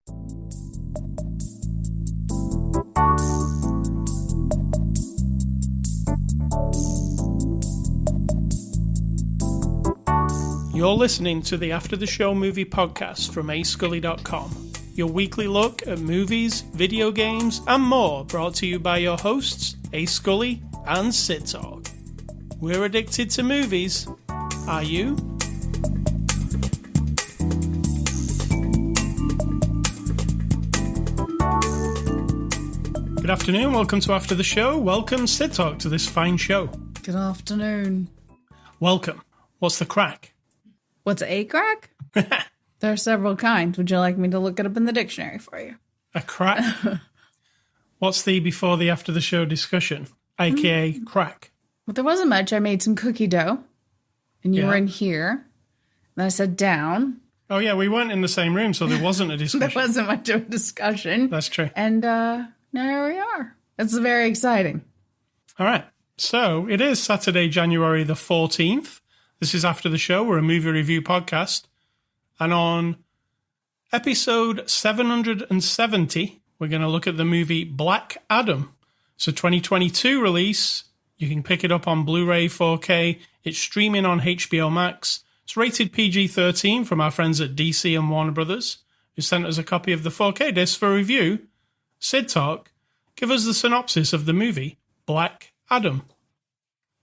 You're listening to the After the Show movie podcast from ascully.com. Your weekly look at movies, video games, and more, brought to you by your hosts, A Scully and Sid Talk. We're addicted to movies. Are you? Good afternoon, welcome to After the Show. Welcome, Sid Talk, to this fine show. Good afternoon. Welcome. What's the crack? What's a crack? There are several kinds. Would you like me to look it up in the dictionary for you? A crack? What's the before the after the show discussion? AKA crack. Well, there wasn't much. I made some cookie dough. And you were in here. Then I sat down. Oh, yeah, we weren't in the same room, so there wasn't a discussion. There wasn't much of a discussion. That's true. And now here we are. It's very exciting. All right. So it is Saturday, January the 14th. This is After the Show. We're a movie review podcast. And on episode 770, we're going to look at the movie Black Adam. It's a 2022 release. You can pick it up on Blu-ray 4K. It's streaming on HBO Max. It's rated PG-13 from our friends at DC and Warner Brothers, who sent us a copy of the 4K disc for review. Sid Talk, give us the synopsis of the movie Black Adam.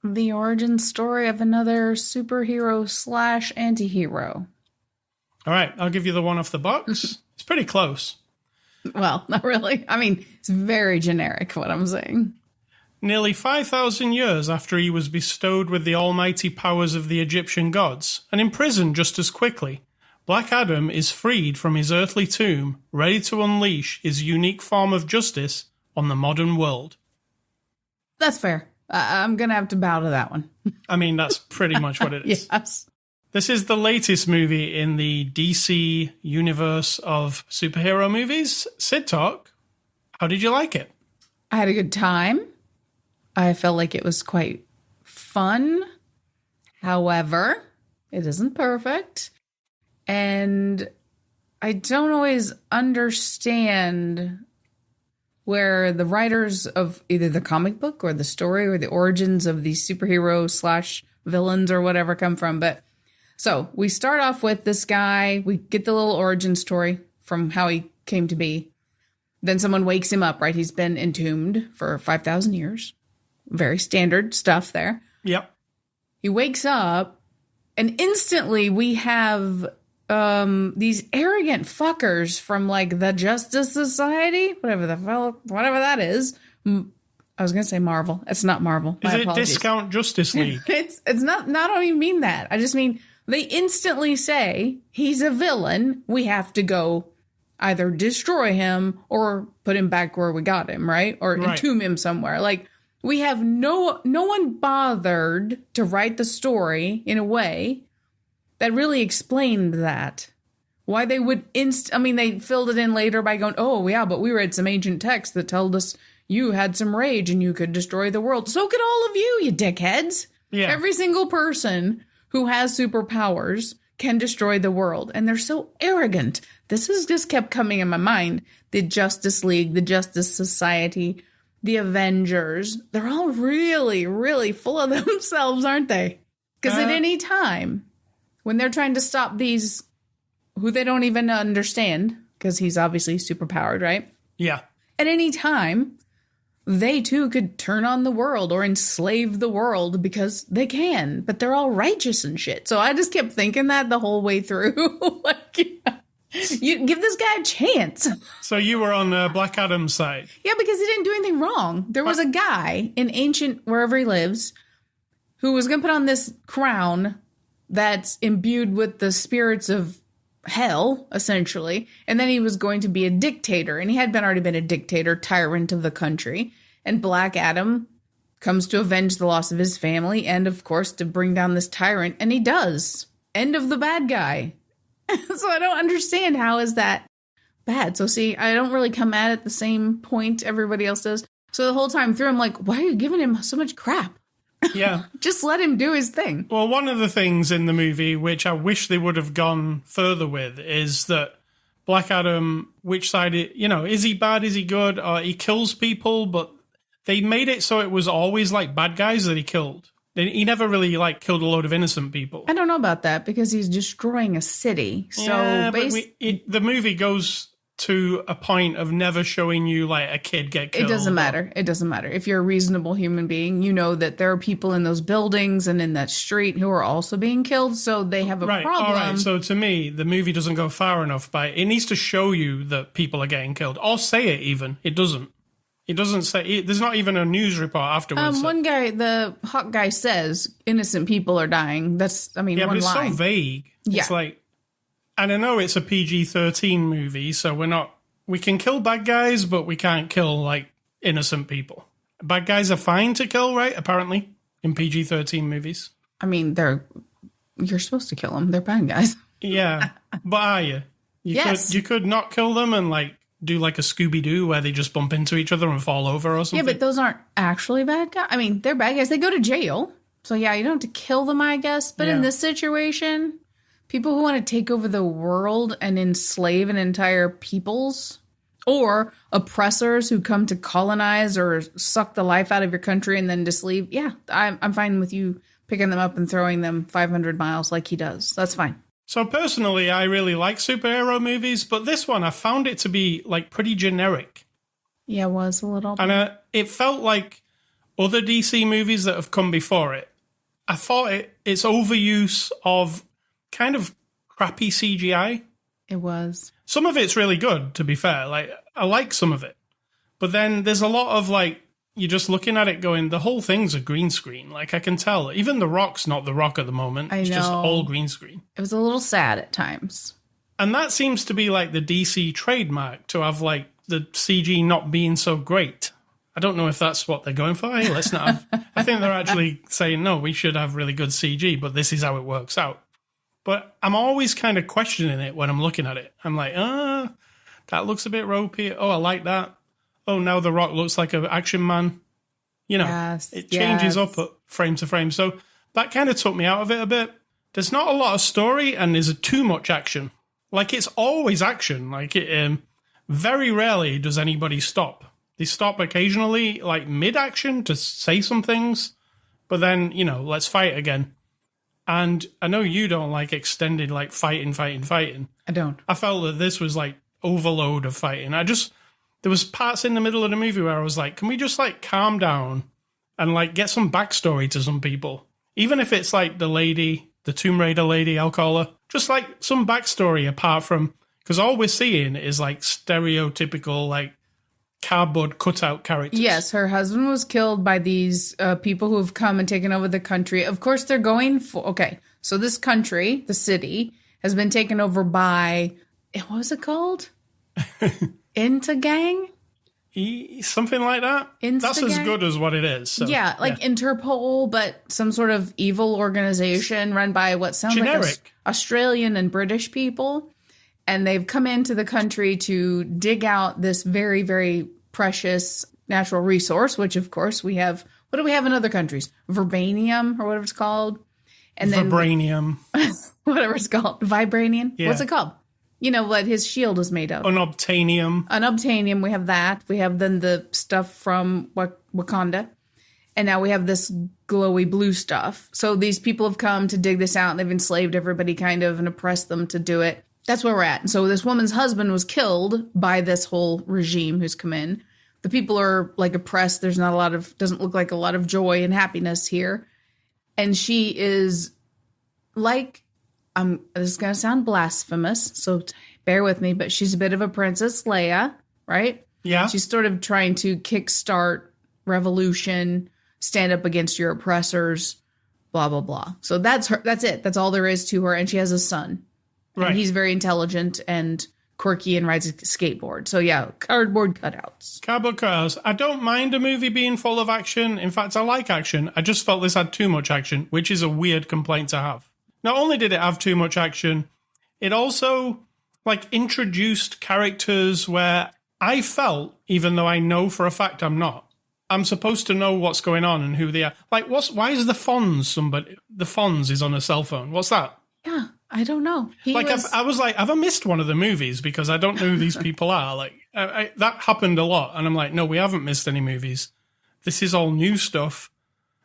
The origin story of another superhero / anti-hero. All right, I'll give you the one off the box. It's pretty close. Well, not really. I mean, it's very generic, what I'm saying. Nearly 5,000 years after he was bestowed with the almighty powers of the Egyptian gods, and imprisoned just as quickly, Black Adam is freed from his earthly tomb, ready to unleash his unique form of justice on the modern world. That's fair. I'm going to have to bow to that one. I mean, that's pretty much what it is. Yes. This is the latest movie in the DC universe of superhero movies. Sid Talk, how did you like it? I had a good time. I felt like it was quite fun. However, it isn't perfect. And I don't always understand where the writers of either the comic book or the story or the origins of these superhero / villains or whatever come from. But so we start off with this guy. We get the little origin story from how he came to be. Then someone wakes him up, right? He's been entombed for 5,000 years. Very standard stuff there. Yep. He wakes up and instantly we have these arrogant fuckers from like the Justice Society, whatever that is. I was gonna say Marvel. It's not Marvel. Is it Discount Justice League? it's not. I don't even mean that. I just mean they instantly say he's a villain. We have to go either destroy him or put him back where we got him, right? Or entomb him somewhere. Like we have no one bothered to write the story in a way that really explained that. Why they would they filled it in later by going, oh, yeah, but we read some ancient text that told us you had some rage and you could destroy the world. So could all of you dickheads. Yeah. Every single person who has superpowers can destroy the world. And they're so arrogant. This has just kept coming in my mind. The Justice League, the Justice Society, the Avengers. They're all really, really full of themselves, aren't they? Because at any time, when they're trying to stop these who they don't even understand, because he's obviously superpowered, right? Yeah. At any time, they too could turn on the world or enslave the world because they can, but they're all righteous and shit. So I just kept thinking that the whole way through. You give this guy a chance. So you were on Black Adam's side. Yeah, because he didn't do anything wrong. There was a guy in ancient, wherever he lives, who was going to put on this crown that's imbued with the spirits of hell, essentially. And then he was going to be a dictator. And he had already been a dictator, tyrant of the country. And Black Adam comes to avenge the loss of his family and, of course, to bring down this tyrant. And he does. End of the bad guy. So I don't understand how is that bad. So see, I don't really come at it the same point everybody else does. So the whole time through, I'm like, why are you giving him so much crap? Yeah. Just let him do his thing. Well, one of the things in the movie, which I wish they would have gone further with, is that Black Adam, which side, is he bad, is he good, or he kills people, but they made it so it was always, like, bad guys that he killed. He never really, like, killed a load of innocent people. I don't know about that, because he's destroying a city. So yeah, but the movie goes to a point of never showing you, like, a kid get killed. It doesn't matter. It doesn't matter. If you're a reasonable human being, you know that there are people in those buildings and in that street who are also being killed, so they have a problem. All right, so to me, the movie doesn't go far enough. It needs to show you that people are getting killed, or say it even. It doesn't. It doesn't say... There's not even a news report afterwards. One guy, the hawk guy says, innocent people are dying. That's, one line. Yeah, but it's so vague. Yeah. It's like... And I know it's a PG-13 movie, so we can kill bad guys, but we can't kill, like, innocent people. Bad guys are fine to kill, right? Apparently, in PG-13 movies. You're supposed to kill them. They're bad guys. Yeah, but are you? Yes. You could not kill them and, like, do like a Scooby-Doo where they just bump into each other and fall over or something. Yeah, but those aren't actually bad guys. They're bad guys. They go to jail. So, yeah, you don't have to kill them, I guess. But in this situation, people who want to take over the world and enslave an entire peoples, or oppressors who come to colonize or suck the life out of your country and then just leave, yeah, I'm fine with you picking them up and throwing them 500 miles like he does. That's fine. So personally, I really like superhero movies, but this one, I found it to be, like, pretty generic. Yeah, it was a little. And it felt like other DC movies that have come before it. I thought it's overuse of kind of crappy CGI. It was. Some of it's really good, to be fair. Like, I like some of it. But then there's a lot of, like, you're just looking at it going, the whole thing's a green screen. Like, I can tell. Even The Rock's not The Rock at the moment. It's just all green screen. It was a little sad at times. And that seems to be, like, the DC trademark, to have, like, the CG not being so great. I don't know if that's what they're going for. Hey, let's not have... I think they're actually saying, no, we should have really good CG, but this is how it works out. But I'm always kind of questioning it when I'm looking at it. I'm like, that looks a bit ropey. Oh, I like that. Oh, now The Rock looks like an action man. It changes up frame to frame. So that kind of took me out of it a bit. There's not a lot of story and there's too much action. Like, it's always action. Like, very rarely does anybody stop. They stop occasionally, like, mid-action to say some things. But then, let's fight again. And I know you don't like extended, like, fighting. I don't. I felt that this was, like, overload of fighting. There was parts in the middle of the movie where I was like, can we just, like, calm down and, like, get some backstory to some people? Even if it's, like, the Tomb Raider lady, I'll call her. Just, like, some backstory apart from... Because all we're seeing is, like, stereotypical, like, cardboard cutout characters. Yes, her husband was killed by these people who have come and taken over the country. Of course, they're going for... Okay, so this country, the city, has been taken over by... What was it called? Inta Gang? Something like that. That's as good as what it is. So, yeah, like Interpol, but some sort of evil organization run by what sounds like Australian and British people. And they've come into the country to dig out this very, very precious natural resource, which, of course, we have. What do we have in other countries? Verbanium, or whatever it's called. And then Vibranium. Whatever it's called. Vibranium? Yeah. What's it called? You know what his shield is made of. Unobtainium. Unobtainium, we have that. We have then the stuff from Wakanda. And now we have this glowy blue stuff. So these people have come to dig this out, and they've enslaved everybody kind of and oppressed them to do it. That's where we're at. And so this woman's husband was killed by this whole regime who's come in. The people are, like, oppressed. There's not a lot of, doesn't look like a lot of joy and happiness here. And she is like... this is going to sound blasphemous, so bear with me, but she's a bit of a Princess Leia, right? Yeah. She's sort of trying to kickstart revolution, stand up against your oppressors, blah, blah, blah. So that's her. That's it. That's all there is to her. And she has a son. Right. And he's very intelligent and quirky and rides a skateboard. So yeah, cardboard cutouts. Cardboard cutouts. I don't mind a movie being full of action. In fact, I like action. I just felt this had too much action, which is a weird complaint to have. Not only did it have too much action, it also, like, introduced characters where I felt, even though I know for a fact I'm supposed to know what's going on and who they are. Like, why is the Fonz somebody? The Fonz is on a cell phone. What's that? Yeah. I don't know. I was like, have I missed one of the movies? Because I don't know who these people are. Like, that happened a lot. And I'm like, no, we haven't missed any movies. This is all new stuff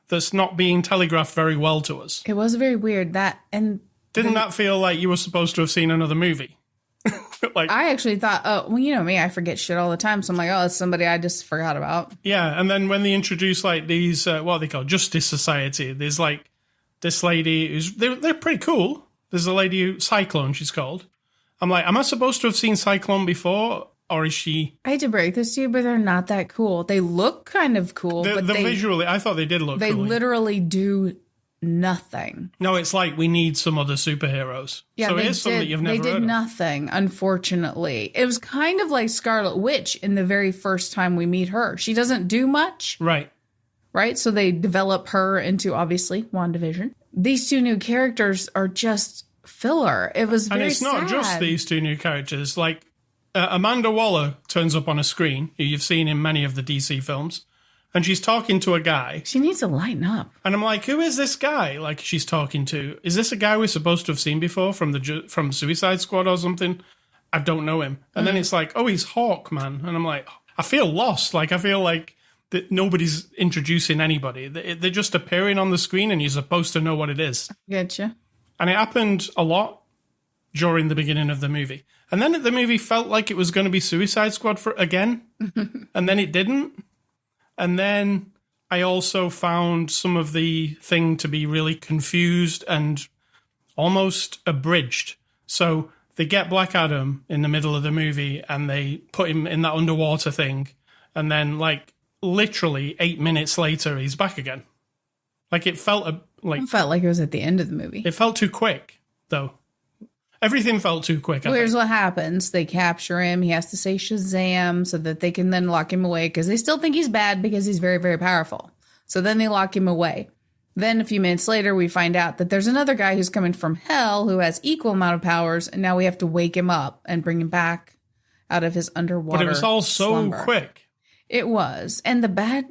that's not being telegraphed very well to us. It was very weird. Didn't that feel like you were supposed to have seen another movie? Like, I actually thought, oh, well, you know me, I forget shit all the time. So I'm like, oh, it's somebody I just forgot about. Yeah. And then when they introduce like these, what are they called? Justice Society. There's like this lady they're pretty cool. There's a lady, Cyclone, she's called. I'm like, am I supposed to have seen Cyclone before? Or is she... I hate to break this to you, but they're not that cool. They look kind of cool. But visually, I thought they did look cool. They literally do nothing. No, it's like we need some other superheroes. Yeah, so it is something that you've never heard of. They did nothing, unfortunately. It was kind of like Scarlet Witch in the very first time we meet her. She doesn't do much. Right. Right? So they develop her into, obviously, WandaVision. These two new characters are just filler. It was very sad. And it's not just these two new characters. Like, Amanda Waller turns up on a screen, who you've seen in many of the DC films, and she's talking to a guy. She needs to lighten up. And I'm like, who is this guy? Like, she's talking to. Is this a guy we're supposed to have seen before from Suicide Squad or something? I don't know him. And then it's like, oh, he's Hawkman. And I'm like, I feel lost. Like, I feel like that nobody's introducing anybody. They're just appearing on the screen, and you're supposed to know what it is. Getcha. And it happened a lot during the beginning of the movie. And then the movie felt like it was going to be Suicide Squad again. And then it didn't. And then I also found some of the thing to be really confused and almost abridged. So they get Black Adam in the middle of the movie and they put him in that underwater thing. And then, like, literally 8 minutes later, he's back again. Like, it felt like it was at the end of the movie. It felt too quick, though. Everything felt too quick. Well, here's what happens. They capture him. He has to say Shazam so that they can then lock him away because they still think he's bad because he's very, very powerful. So then they lock him away. Then a few minutes later, we find out that there's another guy who's coming from hell who has equal amount of powers. And now we have to wake him up and bring him back out of his underwater But it was all so slumber. Quick. It was. And the bad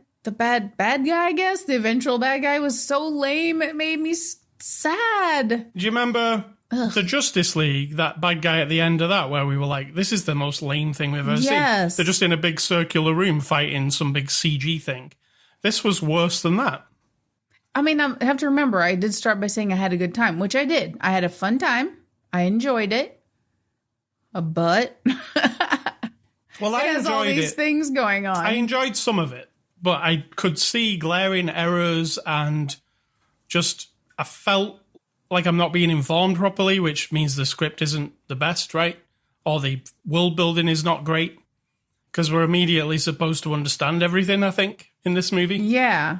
guy, I guess, the eventual bad guy was so lame. It made me sad. Do you remember the Justice League, that bad guy at the end of that, where we were like, this is the most lame thing we've ever seen. They're just in a big circular room fighting some big CG thing. This was worse than that. I mean, I have to remember, I did start by saying I had a good time, which I did. I had a fun time. I enjoyed it. But well, I has all these things going on. I enjoyed some of it, but I could see glaring errors and just I felt like I'm not being informed properly, which means the script isn't the best, right? Or the world building is not great because we're immediately supposed to understand everything, I think, in this movie. Yeah.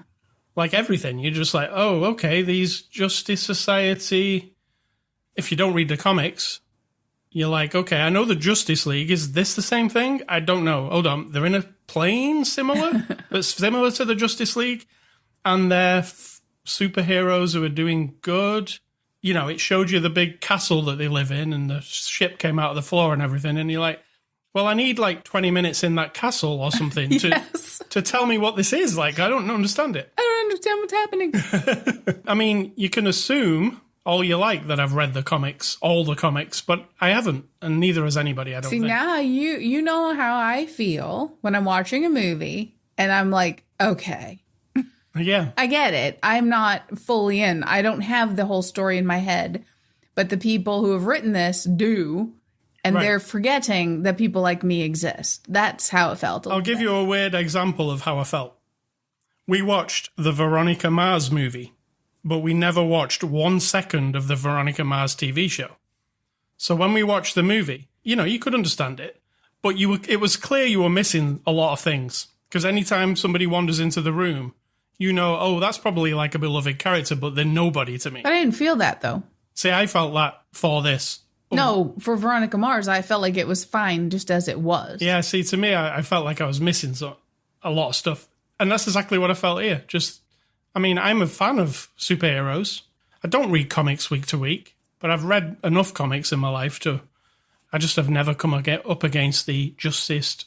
Like everything. You're just like, oh, okay, these Justice Society. If you don't read the comics, you're like, okay, I know the Justice League. Is this the same thing? I don't know. Hold on. They're in a plane similar, but similar to the Justice League. And they're superheroes who are doing good. You know, it showed you the big castle that they live in and the ship came out of the floor and everything. And you're like, well, I need like 20 minutes in that castle or something to tell me what this is. Like, I don't understand it. I don't understand what's happening. I mean, you can assume all you like that I've read the comics, all the comics, but I haven't. And neither has anybody, I don't think. See, now you know how I feel when I'm watching a movie and I'm like, okay. Yeah. I get it. I'm not fully in. I don't have the whole story in my head. But the people who have written this do. And they're forgetting that people like me exist. That's how it felt. I'll give you a weird example of how I felt. We watched the Veronica Mars movie, but we never watched 1 second of the Veronica Mars TV show. So when we watched the movie, you know, you could understand it, but it was clear you were missing a lot of things. Because anytime somebody wanders into the room, you know, oh, that's probably like a beloved character, but they're nobody to me. I didn't feel that, though. See, I felt that for this. No, for Veronica Mars, I felt like it was fine just as it was. Yeah, see, to me, I felt like I was missing a lot of stuff. And that's exactly what I felt here. I mean, I'm a fan of superheroes. I don't read comics week to week, but I've read enough comics in my life I just have never come up against the Justice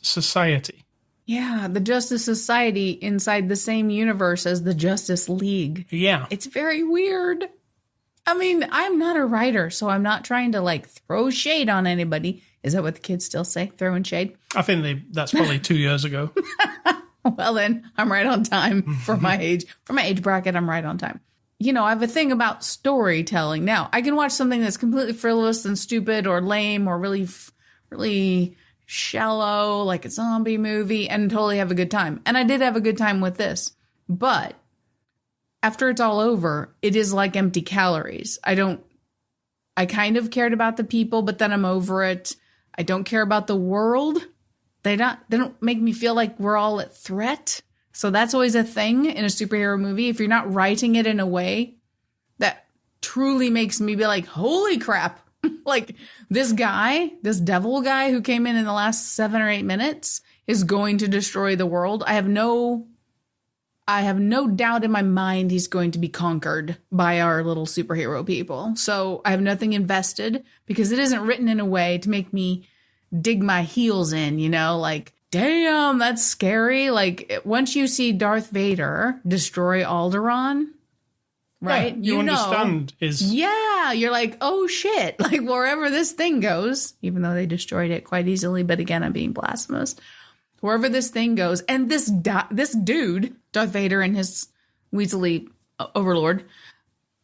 Society. Yeah, the Justice Society inside the same universe as the Justice League. Yeah. It's very weird. I mean, I'm not a writer, so I'm not trying to like throw shade on anybody. Is that what the kids still say? Throwing shade? I think that's probably 2 years ago. Well, then I'm right on time for my age. For my age bracket, I'm right on time. You know, I have a thing about storytelling. Now, I can watch something that's completely frivolous and stupid or lame or really shallow, like a zombie movie, and totally have a good time. And I did have a good time with this. But after it's all over, it is like empty calories. I kind of cared about the people, but then I'm over it. I don't care about the world. They don't make me feel like we're all at threat. So that's always a thing in a superhero movie. If you're not writing it in a way that truly makes me be like, holy crap. Like this devil guy who came in the last 7 or 8 minutes is going to destroy the world. I have no doubt in my mind he's going to be conquered by our little superhero people. So I have nothing invested because it isn't written in a way to make me dig my heels in, you know, like, damn, that's scary. Like once you see Darth Vader destroy Alderaan, right? Yeah, you understand yeah, you're like, oh shit, like wherever this thing goes, even though they destroyed it quite easily. But again, I'm being blasphemous. Wherever this thing goes, and this dude, Darth Vader and his Weasley overlord,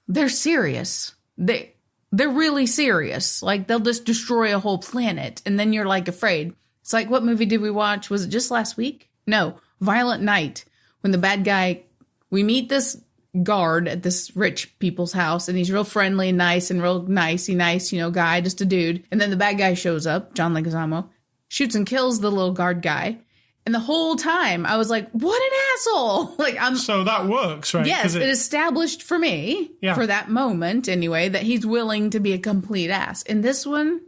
they're serious. They're really serious. Like they'll just destroy a whole planet, and then you're like afraid. It's like, what movie did we watch? Was it just last week? No, Violent Night. When the bad guy, we meet this guard at this rich people's house, and he's real friendly and nice and real nicey nice, you know, guy, just a dude. And then the bad guy shows up, John Leguizamo, shoots and kills the little guard guy. And the whole time I was like, what an asshole. Like So that works, right? Yes, it established for me, for that moment anyway, that he's willing to be a complete ass. In this one,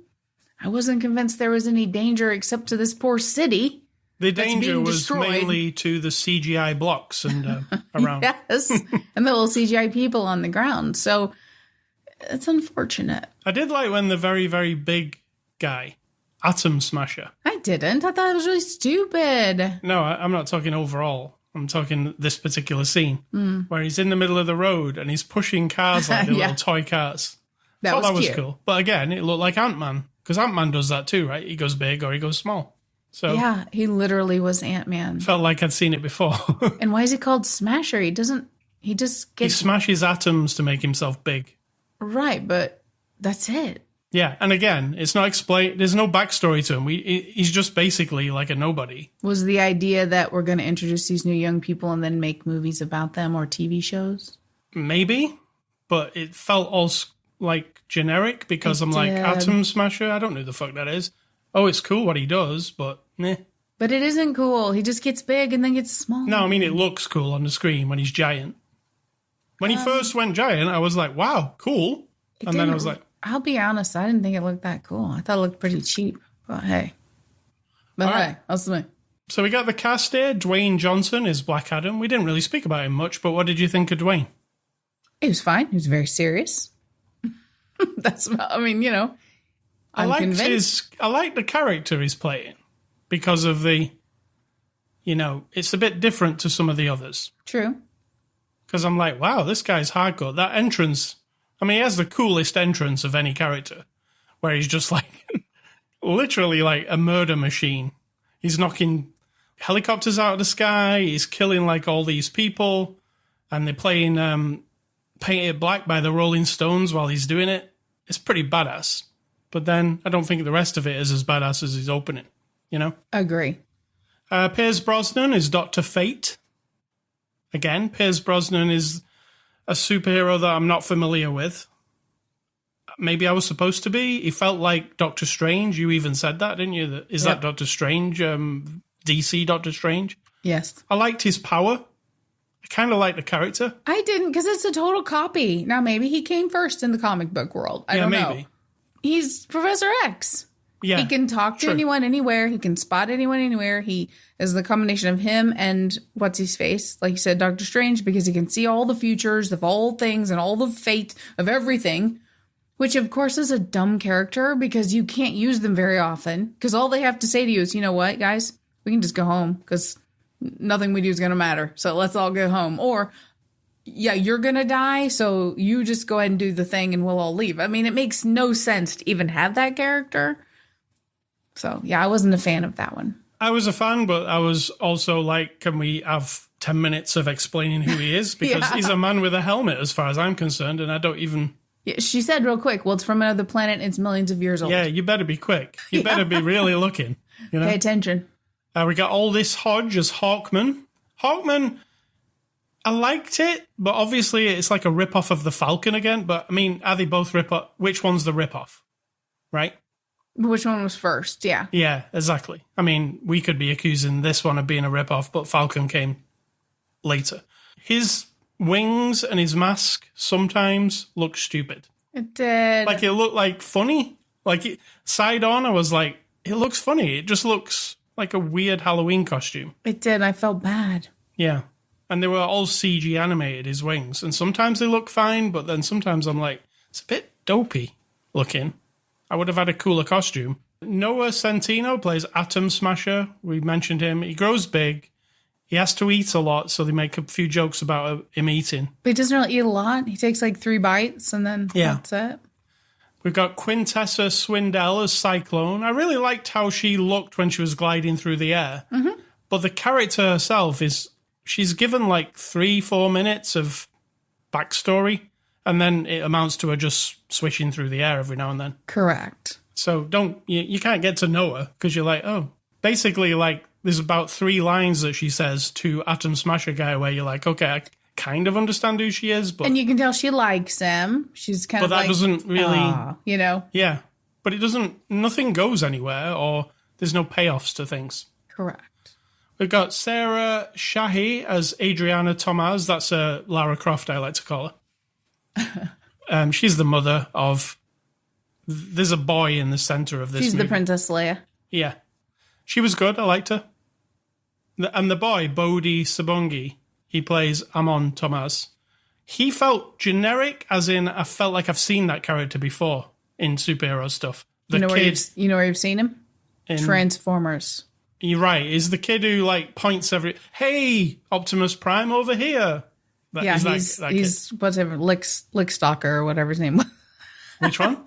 I wasn't convinced there was any danger except to this poor city. The danger was mainly to the CGI blocks and around. Yes, and the little CGI people on the ground. So it's unfortunate. I did like when the very, very big guy, Atom Smasher. I didn't. I thought it was really stupid. No, I'm not talking overall. I'm talking this particular scene where he's in the middle of the road and he's pushing cars like the little toy cars. That was cute. Cool. But again, it looked like Ant-Man because Ant-Man does that too, right? He goes big or he goes small. So yeah, he literally was Ant-Man. Felt like I'd seen it before. And why is he called Smasher? He smashes atoms to make himself big. Right, but that's it. Yeah, and again, it's not explained. There's no backstory to him. He's just basically like a nobody. Was the idea that we're going to introduce these new young people and then make movies about them or TV shows? Maybe, but it felt all like generic because I'm like, Atom Smasher? I don't know who the fuck that is. Oh, it's cool what he does, but meh. But it isn't cool. He just gets big and then gets small. No, I mean, it looks cool on the screen when he's giant. When he first went giant, I was like, wow, cool. And then I was like, I'll be honest, I didn't think it looked that cool. I thought it looked pretty cheap. But hey. But hey, that's me. So we got the cast here. Dwayne Johnson is Black Adam. We didn't really speak about him much, but what did you think of Dwayne? He was fine. He was very serious. That's about, I mean, you know, I'm convinced. I like the character he's playing because of the, you know, it's a bit different to some of the others. True. Because I'm like, wow, this guy's hardcore. That entrance, I mean, he has the coolest entrance of any character, where he's just like, literally like a murder machine. He's knocking helicopters out of the sky. He's killing like all these people, and they're playing Painted Black by the Rolling Stones while he's doing it. It's pretty badass. But then I don't think the rest of it is as badass as his opening, you know? Agree. Pierce Brosnan is Dr. Fate. Again, Pierce Brosnan is a superhero that I'm not familiar with. Maybe I was supposed to be. He felt like Doctor Strange. You even said that, didn't you? Is that Doctor Strange? DC Doctor Strange? Yes. I liked his power. I kind of like the character. I didn't, because it's a total copy. Now, maybe he came first in the comic book world. I don't know. He's Professor X. Yeah, he can talk to anyone, anywhere. He can spot anyone, anywhere. He is the combination of him and what's-his-face, like you said, Doctor Strange, because he can see all the futures of all things and all the fate of everything, which, of course, is a dumb character because you can't use them very often, because all they have to say to you is, you know what, guys? We can just go home, because nothing we do is going to matter, so let's all go home. Or yeah, you're going to die, so you just go ahead and do the thing and we'll all leave. I mean, it makes no sense to even have that character. So, yeah, I wasn't a fan of that one. I was a fan, but I was also like, can we have 10 minutes of explaining who he is? Because he's a man with a helmet as far as I'm concerned, and I don't even... Yeah, she said real quick, well, it's from another planet and it's millions of years old. Yeah, you better be quick. You better be really looking. You know? Pay attention. We got Aldous Hodge as Hawkman. Hawkman, I liked it, but obviously it's like a rip-off of the Falcon again. But, I mean, are they both rip-off? Which one's the rip-off? Right? Which one was first? Yeah. Yeah, exactly. I mean, we could be accusing this one of being a rip-off, but Falcon came later. His wings and his mask sometimes look stupid. It did. Like, it looked like funny. Like, side on, I was like, it looks funny. It just looks like a weird Halloween costume. It did. I felt bad. Yeah. And they were all CG animated, his wings. And sometimes they look fine, but then sometimes I'm like, it's a bit dopey looking. I would have had a cooler costume. Noah Centineo plays Atom Smasher. We mentioned him. He grows big. He has to eat a lot, so they make a few jokes about him eating. But he doesn't really eat a lot. He takes like 3 bites, and then that's it. We've got Quintessa Swindell as Cyclone. I really liked how she looked when she was gliding through the air. Mm-hmm. But the character herself she's given like 3-4 minutes of backstory, and then it amounts to her just swishing through the air every now and then. Correct. So you can't get to know her because you're like, oh, basically like there's about 3 lines that she says to Atom Smasher guy where you're like, okay, I kind of understand who she is, but... And you can tell she likes him. She's kind of like... But that doesn't really... you know? Yeah. But it doesn't... Nothing goes anywhere, or there's no payoffs to things. Correct. We've got Sarah Shahi as Adriana Tomaz. That's Lara Croft, I like to call her. She's the mother of... There's a boy in the center of this She's movie. the Princess Leia. Yeah. She was good. I liked her. And the boy, Bodhi Sabungi, he plays Amon Tomaz. He felt generic, as in I felt like I've seen that character before in superhero stuff. You know where you've seen him? In Transformers. You're right. Is the kid who like points hey, Optimus Prime over here. He's whatever, Lickstalker or whatever his name was. Which one?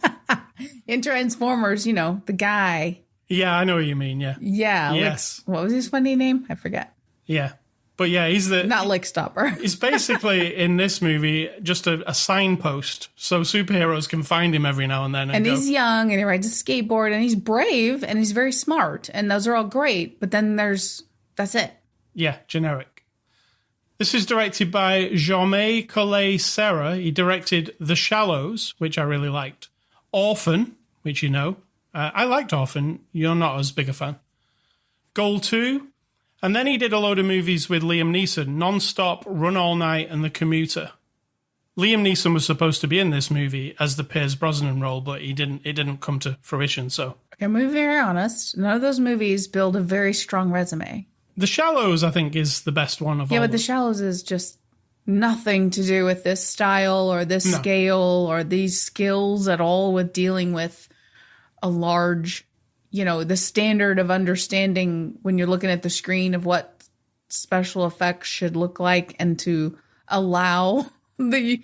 In Transformers, the guy. Yeah, I know what you mean, yeah. Yeah. Yes. What was his funny name? I forget. Yeah. But yeah, he's the... Not Lickstopper. He's basically, in this movie, just a signpost, so superheroes can find him every now and then. And he's young, and he rides a skateboard, and he's brave, and he's very smart, and those are all great, but then that's it. Yeah, generic. This is directed by Jaume Collet Serra. He directed The Shallows, which I really liked. Orphan, which you know. I liked Orphan. You're not as big a fan. Goal 2. And then he did a load of movies with Liam Neeson. Non-Stop, Run All Night, and The Commuter. Liam Neeson was supposed to be in this movie as the Pierce Brosnan role, but it didn't come to fruition, so... I'm going to be very honest. None of those movies build a very strong resume. The Shallows, I think, is the best one of all. Yeah, but The Shallows is just nothing to do with this style or this scale or these skills at all with dealing with a large, the standard of understanding when you're looking at the screen of what special effects should look like, and to allow the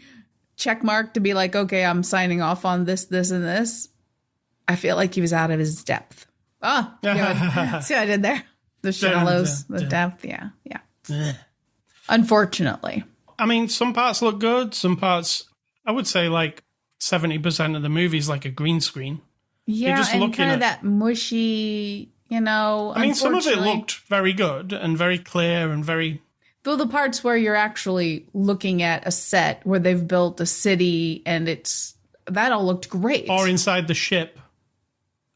check mark to be like, okay, I'm signing off on this, this, and this. I feel like he was out of his depth. See what I did there? The shallows, the depth. Yeah. Unfortunately. I mean, some parts look good. Some parts, I would say like 70% of the movie is like a green screen. Yeah, and kind of that mushy, I mean, some of it looked very good and very clear and very... Though the parts where you're actually looking at a set where they've built a city and that all looked great. Or inside the ship.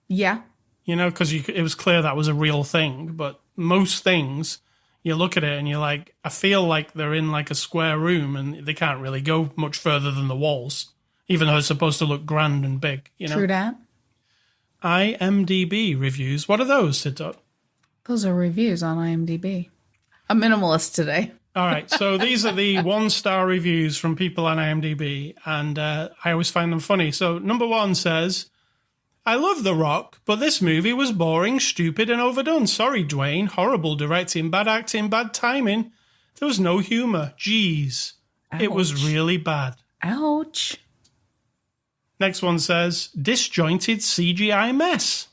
Yeah. Because it was clear that was a real thing. But most things, you look at it and you're like, I feel like they're in like a square room and they can't really go much further than the walls, even though it's supposed to look grand and big, True that. IMDb reviews. What are those, Sidot? Those are reviews on IMDb. A minimalist today. All right. So these are the 1-star reviews from people on IMDb, and I always find them funny. So number 1 says, I love The Rock, but this movie was boring, stupid, and overdone. Sorry, Dwayne. Horrible directing, bad acting, bad timing. There was no humor. Jeez. Ouch. It was really bad. Ouch. Next one says, disjointed CGI mess.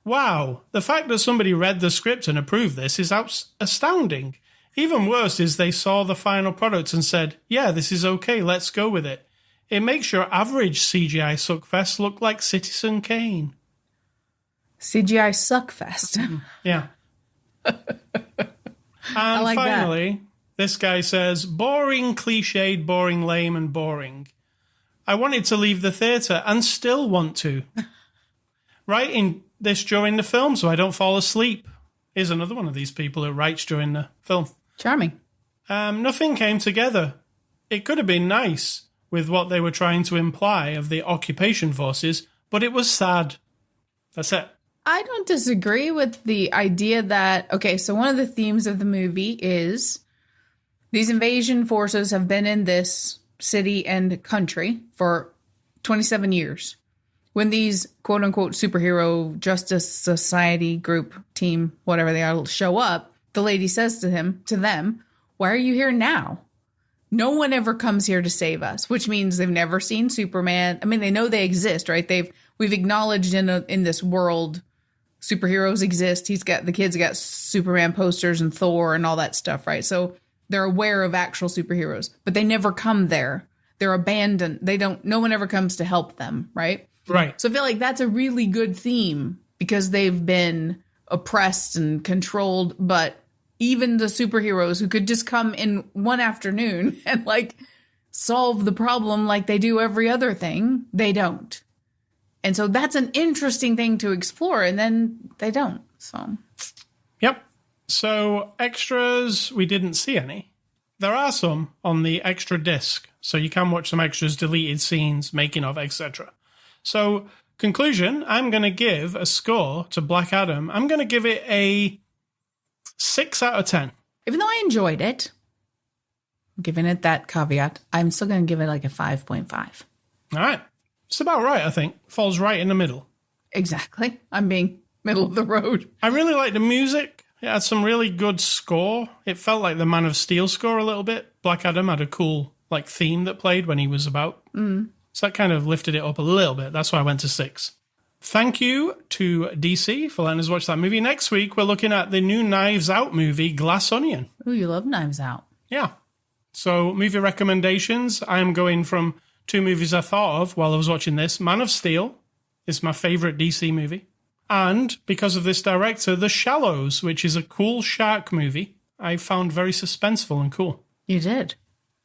Wow, the fact that somebody read the script and approved this is astounding. Even worse is they saw the final product and said, yeah, this is okay, let's go with it. It makes your average CGI suckfest look like Citizen Kane. CGI suckfest. Yeah. And like finally, this guy says, boring, cliched, boring, lame, and boring. I wanted to leave the theatre and still want to. Writing this during the film so I don't fall asleep. Here's another one of these people who writes during the film. Charming. Nothing came together. It could have been nice with what they were trying to imply of the occupation forces, but it was sad. That's it. I don't disagree with the idea that, okay, so one of the themes of the movie is these invasion forces have been in this city and country for 27 years. When these quote-unquote superhero justice society group, team, whatever they are, show up, the lady says to them, why are you here now? No one ever comes here to save us, which means they've never seen Superman. I mean, they know they exist, right? We've acknowledged in this world superheroes exist. The kids got Superman posters and Thor and all that stuff, right? So they're aware of actual superheroes, but they never come there. They're abandoned. No one ever comes to help them, right? Right. So I feel like that's a really good theme because they've been oppressed and controlled, but even the superheroes who could just come in one afternoon and like solve the problem like they do every other thing, they don't. And so that's an interesting thing to explore, and then they don't. So, yep. So extras, we didn't see any. There are some on the extra disc, so you can watch some extras, deleted scenes, making of, etc. So, conclusion, I'm going to give a score to Black Adam. I'm going to give it a 6 out of 10. Even though I enjoyed it, giving it that caveat, I'm still going to give it like a 5.5. All right. It's about right, I think. Falls right in the middle. Exactly. I'm being middle of the road. I really like the music. It had some really good score. It felt like the Man of Steel score a little bit. Black Adam had a cool like theme that played when he was about. So that kind of lifted it up a little bit. That's why I went to 6. Thank you to DC for letting us watch that movie. Next week, we're looking at the new Knives Out movie, Glass Onion. Ooh, you love Knives Out. Yeah. So movie recommendations. I am going from 2 movies I thought of while I was watching this. Man of Steel is my favorite DC movie. And because of this director, The Shallows, which is a cool shark movie, I found very suspenseful and cool. You did.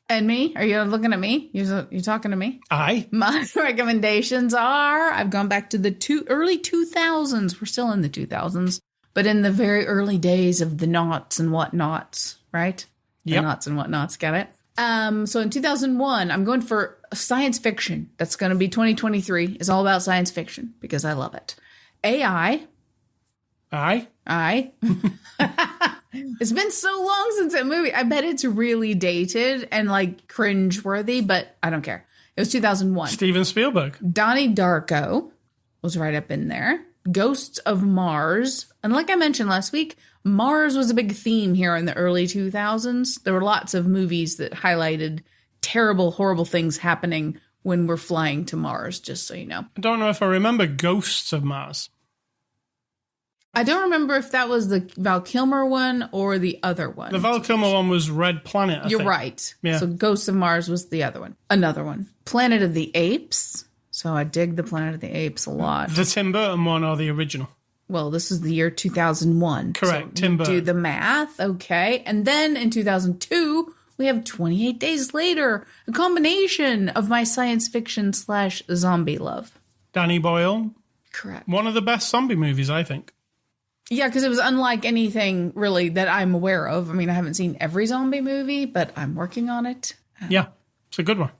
And me? Are you looking at me? You talking to me? Aye. My recommendations are, I've gone back to the early 2000s. We're still in the 2000s, but in the very early days of the knots and whatnots, right? Yep. The knots and whatnots, got it? So in 2001, I'm going for science fiction. That's going to be 2023. It's all about science fiction because I love it. AI. Aye. It's been so long since that movie. I bet it's really dated and like cringeworthy, but I don't care. It was 2001. Steven Spielberg. Donnie Darko was right up in there. Ghosts of Mars. And like I mentioned last week, Mars was a big theme here in the early 2000s. There were lots of movies that highlighted terrible, horrible things happening when we're flying to Mars, just so you know. I don't know if I remember Ghosts of Mars. I don't remember if that was the Val Kilmer one or the other one. The Val Kilmer one was Red Planet, I You're think. right. Yeah. So Ghosts of Mars was the other one. Another one. Planet of the Apes. So I dig the Planet of the Apes a lot. The Tim Burton one or the original? Well, this is the year 2001. Correct, So Tim Burton. do the math. Okay. And then in 2002, we have 28 Days Later, a combination of my science fiction / zombie love. Danny Boyle. Correct. One of the best zombie movies, I think. Yeah, because it was unlike anything really that I'm aware of. I mean, I haven't seen every zombie movie, but I'm working on it. Yeah, it's a good one.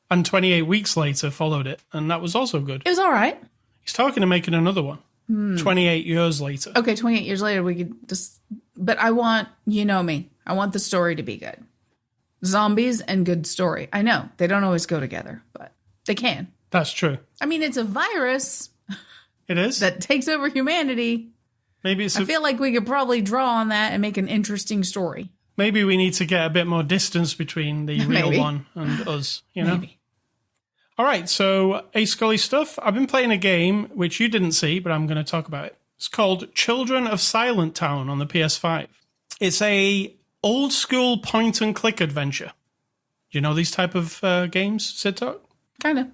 And 28 Weeks Later followed it, and that was also good. It was all right. He's talking of making another one. 28 years later. Okay, 28 years later, we could just... But I want, you know me, I want the story to be good. Zombies and good story. I know, they don't always go together, but they can. That's true. I mean, it's a virus It is. that takes over humanity. Maybe it's I feel like we could probably draw on that and make an interesting story. Maybe we need to get a bit more distance between the real one and us, you know? Maybe. All right, so Scully stuff. I've been playing a game which you didn't see, but I'm going to talk about it. It's called Children of Silent Town on the PS5. It's a old school point and click adventure. Do you know these type of games, Sid Talk? Kind of.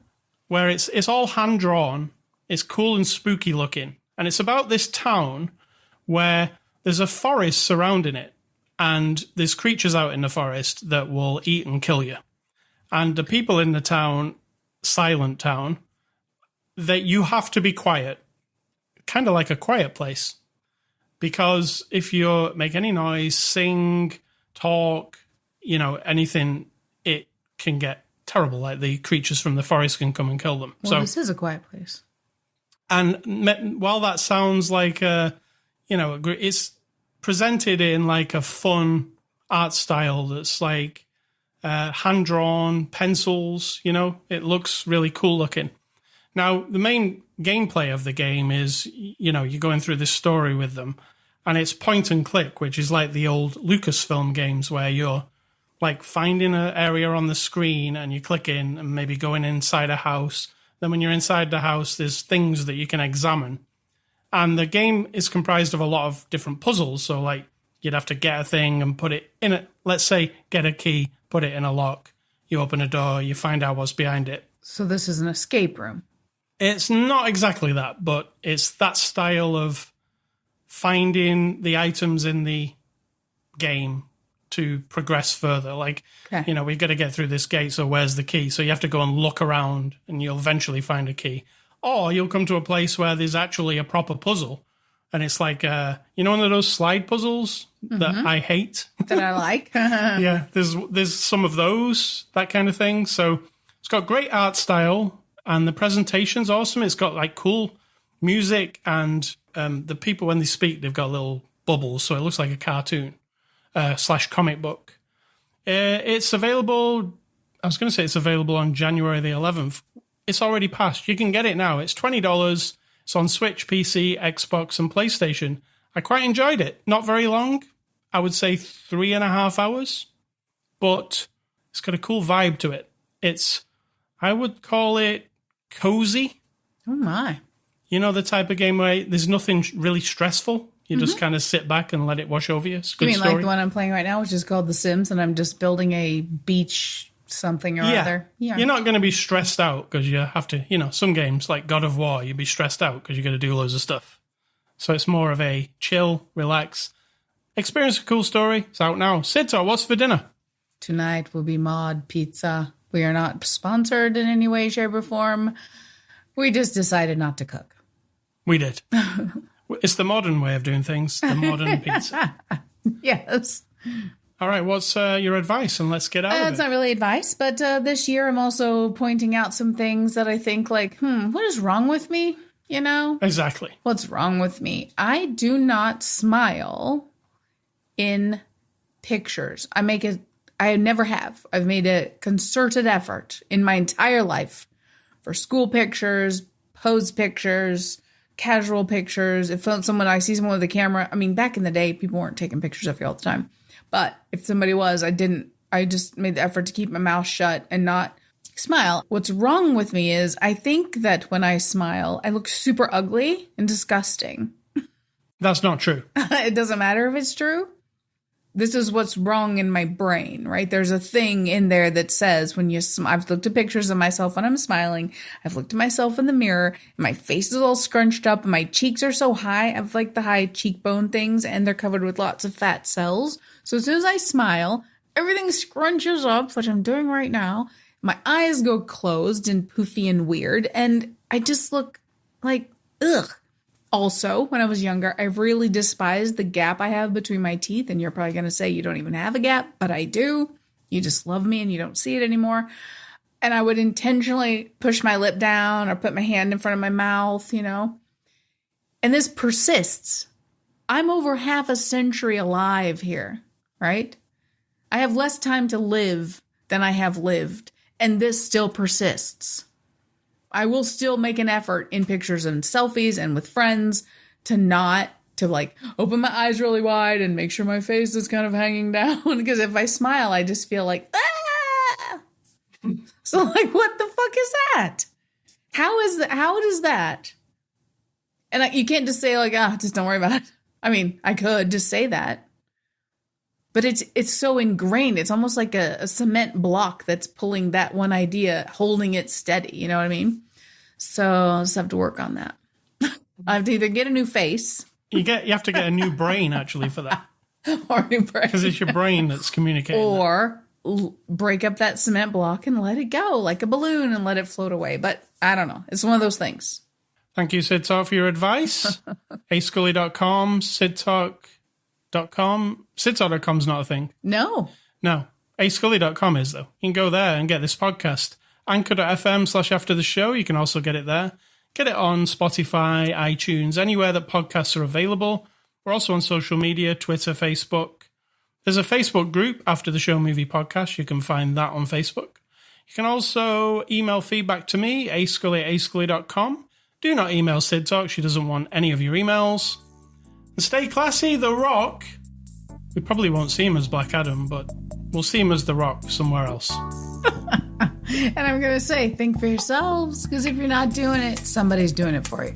Where it's all hand drawn. It's cool and spooky looking, and it's about this town where there's a forest surrounding it, and there's creatures out in the forest that will eat and kill you. And the people in the town, Silent Town, that you have to be quiet, kind of like a quiet place, because if you make any noise, sing, talk, you know, anything, it can get terrible. Like the creatures from the forest can come and kill them. Well, this is a quiet place. And while that sounds like it's presented in like a fun art style that's like hand-drawn pencils, you know, it looks really cool looking. Now, the main gameplay of the game is, you know, you're going through this story with them, and it's point and click, which is like the old Lucasfilm games where you're like finding an area on the screen and you click in and maybe going inside a house. Then when you're inside the house, there's things that you can examine. And the game is comprised of a lot of different puzzles. So, like, you'd have to get a thing and put it in it. Let's say, get a key, put it in a lock. You open a door, you find out what's behind it. So this is an escape room. It's not exactly that, but it's that style of finding the items in the game to progress further. Like, you know, we've got to get through this gate, so where's the key? So you have to go and look around, and you'll eventually find a key. Or you'll come to a place where there's actually a proper puzzle, and it's like, you know, one of those slide puzzles that I hate? That I like? Yeah, there's some of those, that kind of thing. So it's got great art style, and the presentation's awesome. It's got, like, cool music, and the people, when they speak, they've got little bubbles, so it looks like a cartoon. / comic book. It's available, I was going to say it's available on January the 11th. It's already passed. You can get it now. It's $20. It's on Switch, PC, Xbox, and PlayStation. I quite enjoyed it. Not very long. I would say 3.5 hours. But it's got a cool vibe to it. I would call it cozy. Oh, my. You know, the type of game where there's nothing really stressful. You just kind of sit back and let it wash over you. It's a good story. Like the one I'm playing right now, which is called The Sims, and I'm just building a beach something or other. Yeah. You're not going to be stressed out because you have to, you know, some games like God of War, you'd be stressed out because you got to do loads of stuff. So it's more of a chill, relax, experience a cool story. It's out now. Sito, what's for dinner? Tonight will be mod pizza. We are not sponsored in any way, shape, or form. We just decided not to cook. We did. It's the modern way of doing things, the modern pizza. Yes. All right, what's your advice? And let's get out of it. It's not really advice, but this year I'm also pointing out some things that I think like, what is wrong with me? You know? Exactly. What's wrong with me? I do not smile in pictures. I never have. I've made a concerted effort in my entire life for school pictures, pose pictures, casual pictures. If I see someone with a camera, I mean, back in the day, people weren't taking pictures of you all the time. But if somebody was, I just made the effort to keep my mouth shut and not smile. What's wrong with me is I think that when I smile, I look super ugly and disgusting. That's not true. It doesn't matter if it's true. This is what's wrong in my brain, right? There's a thing in there that says when I've looked at pictures of myself when I'm smiling. I've looked at myself in the mirror. And my face is all scrunched up. And my cheeks are so high. I have like the high cheekbone things and they're covered with lots of fat cells. So as soon as I smile, everything scrunches up, which I'm doing right now. My eyes go closed and poofy and weird. And I just look like, ugh. Also, when I was younger, I really despised the gap I have between my teeth. And you're probably going to say you don't even have a gap, but I do. You just love me and you don't see it anymore. And I would intentionally push my lip down or put my hand in front of my mouth, you know. And this persists. I'm over half a century alive here, right? I have less time to live than I have lived. And this still persists. I will still make an effort in pictures and selfies and with friends to not to like open my eyes really wide and make sure my face is kind of hanging down. Because if I smile, I just feel like, ah! So like, what the fuck is that? How does that? And you can't just say like, just don't worry about it. I mean, I could just say that. But it's so ingrained. It's almost like a cement block that's pulling that one idea, holding it steady. You know what I mean? So I'll just have to work on that. I have to either get a new face. You have to get a new brain, actually, for that. Or a new brain. Because it's your brain that's communicating. Or break up that cement block and let it go like a balloon and let it float away. But I don't know. It's one of those things. Thank you, Sid Talk, for your advice. ascully.com, sidtalk.com. sidtalk.com's not a thing. No. ascully.com is, though. You can go there and get this podcast. Anchor.fm/after the show. You can also get it there. Get it on Spotify, iTunes, anywhere that podcasts are available. We're also on social media, Twitter, Facebook. There's a Facebook group, After the Show Movie Podcast. You can find that on Facebook. You can also email feedback to me, ascully@ascully.com. Do not email Sid Talk. She doesn't want any of your emails. And stay classy, The Rock. We probably won't see him as Black Adam, but we'll see him as The Rock somewhere else. And I'm going to say, think for yourselves, because if you're not doing it, somebody's doing it for you.